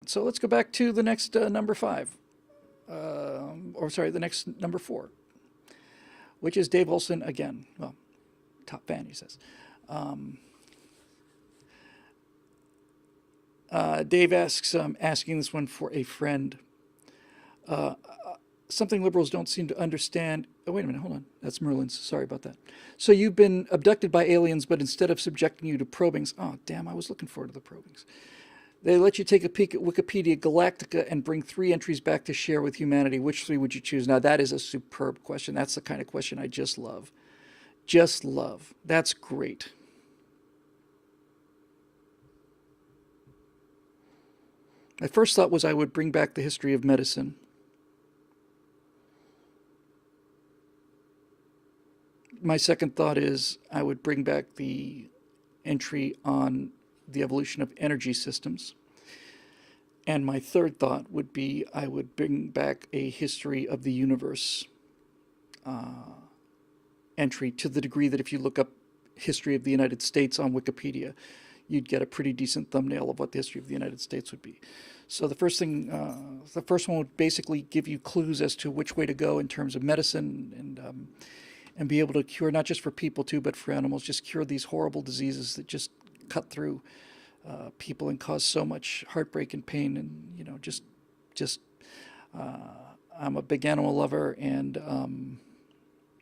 that. So let's go back to the next number 5. The next number 4, which is Dave Olson again. Well, top fan, he says. Dave asks, asking this one for a friend. Something liberals don't seem to understand. Oh, wait a minute, hold on. That's Merlin's. Sorry about that. So you've been abducted by aliens, but instead of subjecting you to probings, oh, damn, I was looking forward to the probings. They let you take a peek at Wikipedia Galactica and bring 3 entries back to share with humanity. Which 3 would you choose? Now, that is a superb question. That's the kind of question I just love. Just love. That's great. My first thought was I would bring back the history of medicine. My second thought is I would bring back the entry on the evolution of energy systems. And my third thought would be I would bring back a history of the universe entry, to the degree that if you look up history of the United States on Wikipedia, you'd get a pretty decent thumbnail of what the history of the United States would be. So the first one would basically give you clues as to which way to go in terms of medicine, and be able to cure, not just for people too, but for animals, just cure these horrible diseases that just cut through people and cause so much heartbreak and pain. And I'm a big animal lover, and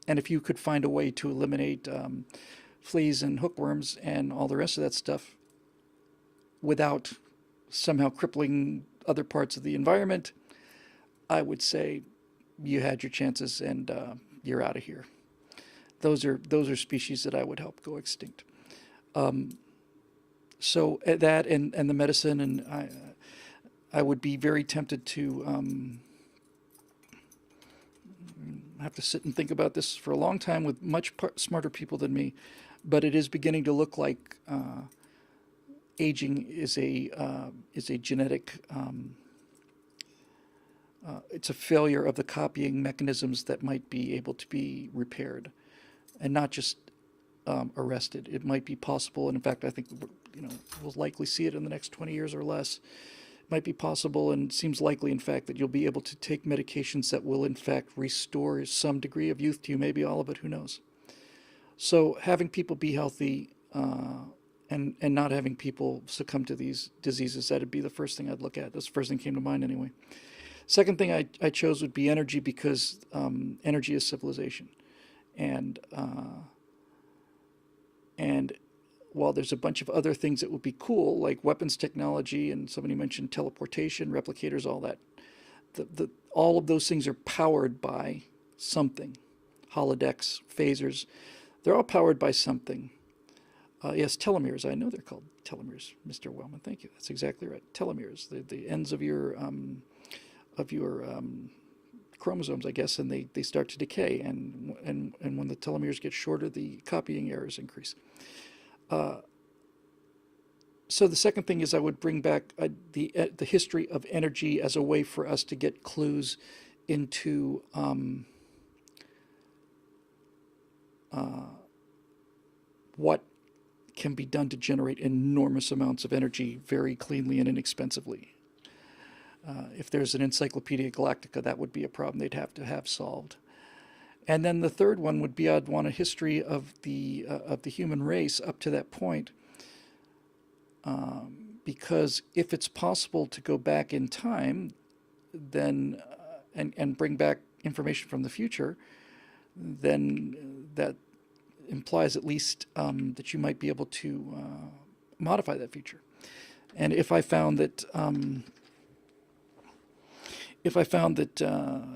if you could find a way to eliminate fleas and hookworms and all the rest of that stuff without somehow crippling other parts of the environment, I would say you had your chances, and you're out of here. Those are species that I would help go extinct. So that and the medicine, and I would be very tempted to have to sit and think about this for a long time with much smarter people than me, but it is beginning to look like aging is a genetic. It's a failure of the copying mechanisms that might be able to be repaired, and not just arrested. It might be possible, and in fact, I think we'll likely see it in the next 20 years or less. It might be possible, and seems likely, in fact, that you'll be able to take medications that will, in fact, restore some degree of youth to you. Maybe all of it. Who knows? So having people be healthy, and not having people succumb to these diseases, that'd be the first thing I'd look at. That's the first thing that came to mind anyway. Second thing I chose would be energy, because energy is civilization. And while there's a bunch of other things that would be cool, like weapons technology, and somebody mentioned teleportation, replicators, all that, all of those things are powered by something. Holodecks, phasers, they're all powered by something. Yes, telomeres. I know they're called telomeres, Mr. Wellman. Thank you. That's exactly right. Telomeres, the ends of your chromosomes, I guess, and they start to decay, and when the telomeres get shorter, the copying errors increase. So the second thing is I would bring back the history of energy as a way for us to get clues into what can be done to generate enormous amounts of energy very cleanly and inexpensively. If there's an Encyclopedia Galactica, that would be a problem they'd have to have solved. And then the third one would be I'd want a history of the human race up to that point, because if it's possible to go back in time, then and bring back information from the future, then that implies at least that you might be able to modify that future. And if I found that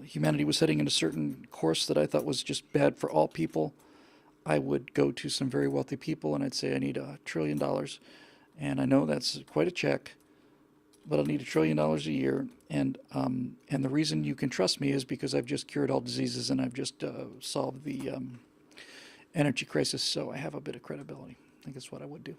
humanity was heading in a certain course that I thought was just bad for all people, I would go to some very wealthy people and I'd say I need $1 trillion. And I know that's quite a check, but I'll need $1 trillion a year. And the reason you can trust me is because I've just cured all diseases and I've just solved the energy crisis, so I have a bit of credibility. I think that's what I would do.